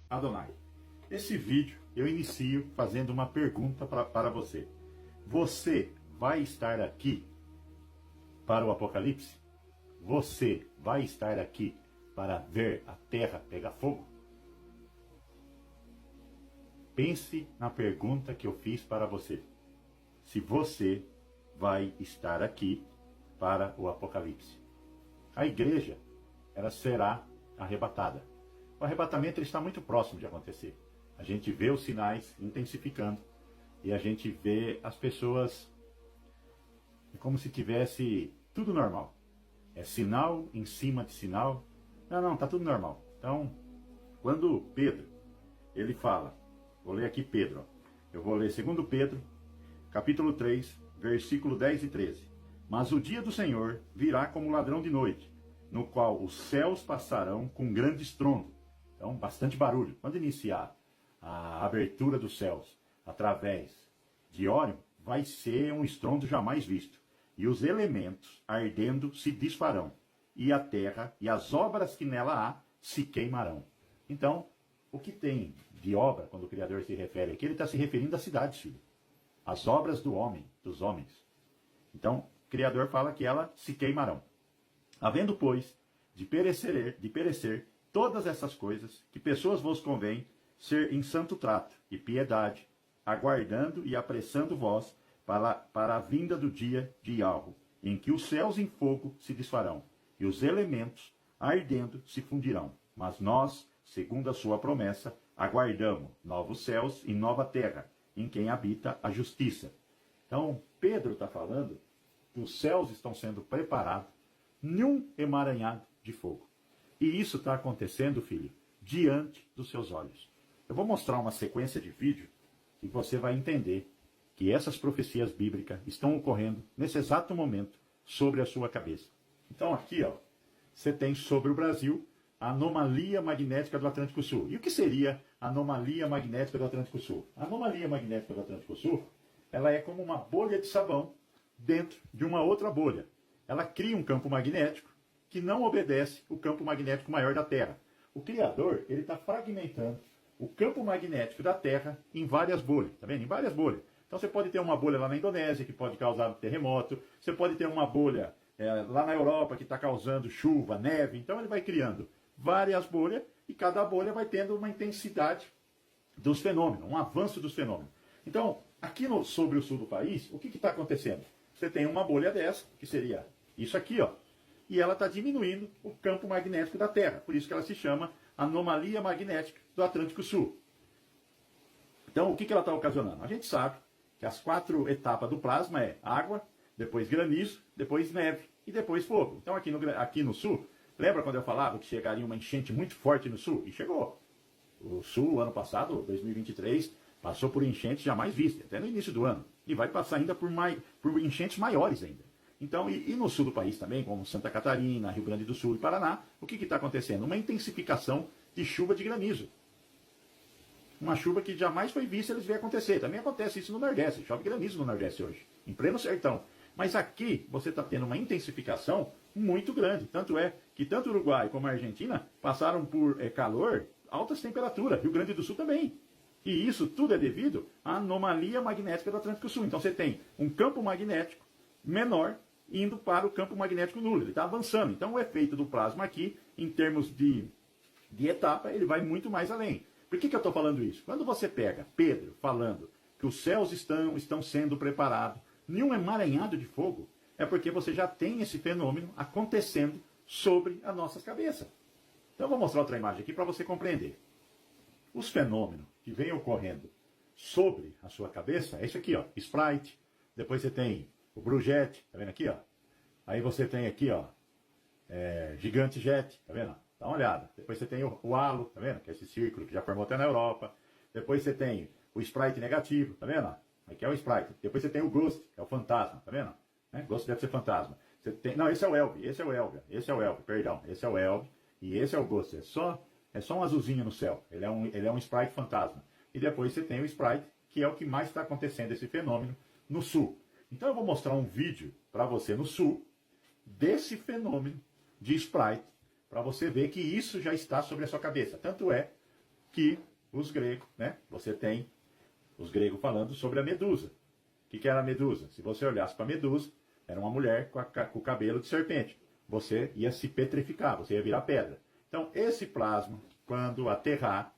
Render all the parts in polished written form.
Adonai. Esse vídeo eu inicio fazendo uma pergunta para você. Você vai estar aqui para o Apocalipse? Você vai estar aqui para ver a terra pegar fogo? Pense na pergunta que eu fiz para você. Se você vai estar aqui para o Apocalipse. A igreja, ela será arrebatada. O arrebatamento está muito próximo de acontecer. A gente vê os sinais intensificando e a gente vê as pessoas como se tivesse tudo normal. É sinal em cima de sinal. Não, está tudo normal. Então, quando Pedro, ele fala, vou ler aqui Pedro, eu vou ler 2 Pedro, capítulo 3, versículo 10 e 13. Mas o dia do Senhor virá como ladrão de noite, no qual os céus passarão com grande estrondo. Então, bastante barulho. Quando iniciar a abertura dos céus através de Órion, vai ser um estrondo jamais visto. E os elementos ardendo se desfarão, e a terra e as obras que nela há se queimarão. Então, o que tem de obra, quando o Criador se refere aqui, ele está se referindo às cidades, filho. As obras do homem, dos homens. Então, o Criador fala que elas se queimarão. Havendo, pois, de perecer todas essas coisas, que pessoas vos convém ser em santo trato e piedade, aguardando e apressando vós para a vinda do dia de Yahweh, em que os céus em fogo se desfarão, e os elementos ardendo se fundirão. Mas nós, segundo a sua promessa, aguardamos novos céus e nova terra, em quem habita a justiça. Então, Pedro está falando que os céus estão sendo preparados num emaranhado de fogo. E isso está acontecendo, filho, diante dos seus olhos. Eu vou mostrar uma sequência de vídeo e você vai entender que essas profecias bíblicas estão ocorrendo nesse exato momento sobre a sua cabeça. Então aqui, ó, você tem sobre o Brasil a anomalia magnética do Atlântico Sul. E o que seria a anomalia magnética do Atlântico Sul? A anomalia magnética do Atlântico Sul, ela é como uma bolha de sabão dentro de uma outra bolha. Ela cria um campo magnético que não obedece o campo magnético maior da Terra. O Criador, ele está fragmentando o campo magnético da Terra em várias bolhas, tá vendo? Em várias bolhas. Então você pode ter uma bolha lá na Indonésia, que pode causar terremoto, você pode ter uma bolha lá na Europa, que está causando chuva, neve. Então ele vai criando várias bolhas, e cada bolha vai tendo uma intensidade dos fenômenos, um avanço dos fenômenos. Então, aqui sobre o sul do país, o que está acontecendo? Você tem uma bolha dessa, que seria isso aqui, ó, e ela está diminuindo o campo magnético da Terra. Por isso que ela se chama anomalia magnética do Atlântico Sul. Então, o que ela está ocasionando? A gente sabe que as 4 etapas do plasma é água, depois granizo, depois neve e depois fogo. Então, aqui no sul, lembra quando eu falava que chegaria uma enchente muito forte no sul? E chegou. O sul, ano passado, 2023, passou por enchentes jamais vistas, até no início do ano. E vai passar ainda por enchentes maiores ainda. Então, e no sul do país também, como Santa Catarina, Rio Grande do Sul e Paraná, o que está acontecendo? Uma intensificação de chuva de granizo. Uma chuva que jamais foi vista eles veem acontecer. Também acontece isso no Nordeste, chove granizo no Nordeste hoje, em pleno sertão. Mas aqui você está tendo uma intensificação muito grande. Tanto é que tanto o Uruguai como a Argentina passaram por calor, altas temperaturas, Rio Grande do Sul também. E isso tudo é devido à anomalia magnética do Atlântico Sul. Então você tem um campo magnético menor indo para o campo magnético nulo. Ele está avançando. Então o efeito do plasma aqui, em termos de etapa, ele vai muito mais além. Por que eu estou falando isso? Quando você pega Pedro falando que os céus estão sendo preparados em um emaranhado de fogo, é porque você já tem esse fenômeno acontecendo sobre as nossas cabeças. Então eu vou mostrar outra imagem aqui para você compreender. Os fenômenos que vêm ocorrendo sobre a sua cabeça é isso aqui, ó, Sprite. Depois você tem o Blue Jet, tá vendo aqui, ó? Aí você tem aqui, ó, Gigante Jet, tá vendo? Dá uma olhada. Depois você tem o halo, tá vendo? Que é esse círculo que já formou até na Europa. Depois você tem o Sprite negativo, tá vendo? Aqui é o Sprite. Depois você tem o Ghost, que é o fantasma, tá vendo? Ghost deve ser fantasma. Não, esse é o Elve, esse é o Elve, perdão. Esse é o Elve e esse é o Ghost. É só um azulzinho no céu. Ele é um Sprite fantasma. E depois você tem o Sprite, que é o que mais está acontecendo, esse fenômeno, no sul. Então eu vou mostrar um vídeo para você no sul, desse fenômeno de Sprite, para você ver que isso já está sobre a sua cabeça. Tanto é que os gregos, né? Você tem os gregos falando sobre a Medusa. O que era a Medusa? Se você olhasse para a Medusa, era uma mulher com o cabelo de serpente. Você ia se petrificar, você ia virar pedra. Então, esse plasma, quando aterrar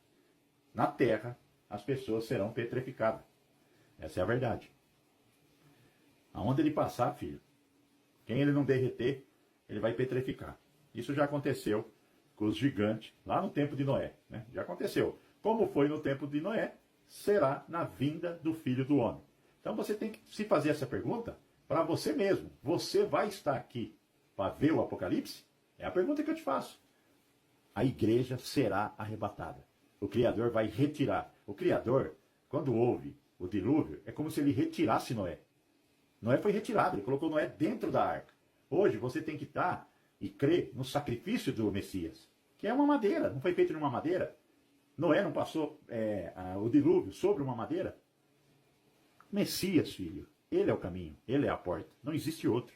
na Terra, as pessoas serão petrificadas. Essa é a verdade. Aonde ele passar, filho, quem ele não derreter, ele vai petrificar. Isso já aconteceu com os gigantes lá no tempo de Noé, né? Já aconteceu. Como foi no tempo de Noé, será na vinda do Filho do Homem. Então você tem que se fazer essa pergunta para você mesmo. Você vai estar aqui para ver o Apocalipse? É a pergunta que eu te faço. A igreja será arrebatada. O Criador vai retirar. O Criador, quando houve o dilúvio, é como se ele retirasse Noé. Noé foi retirado, ele colocou Noé dentro da arca. Hoje você tem que estar e crer no sacrifício do Messias, que é uma madeira, não foi feito numa madeira. Noé não passou o dilúvio sobre uma madeira? Messias, filho, ele é o caminho, ele é a porta, não existe outro.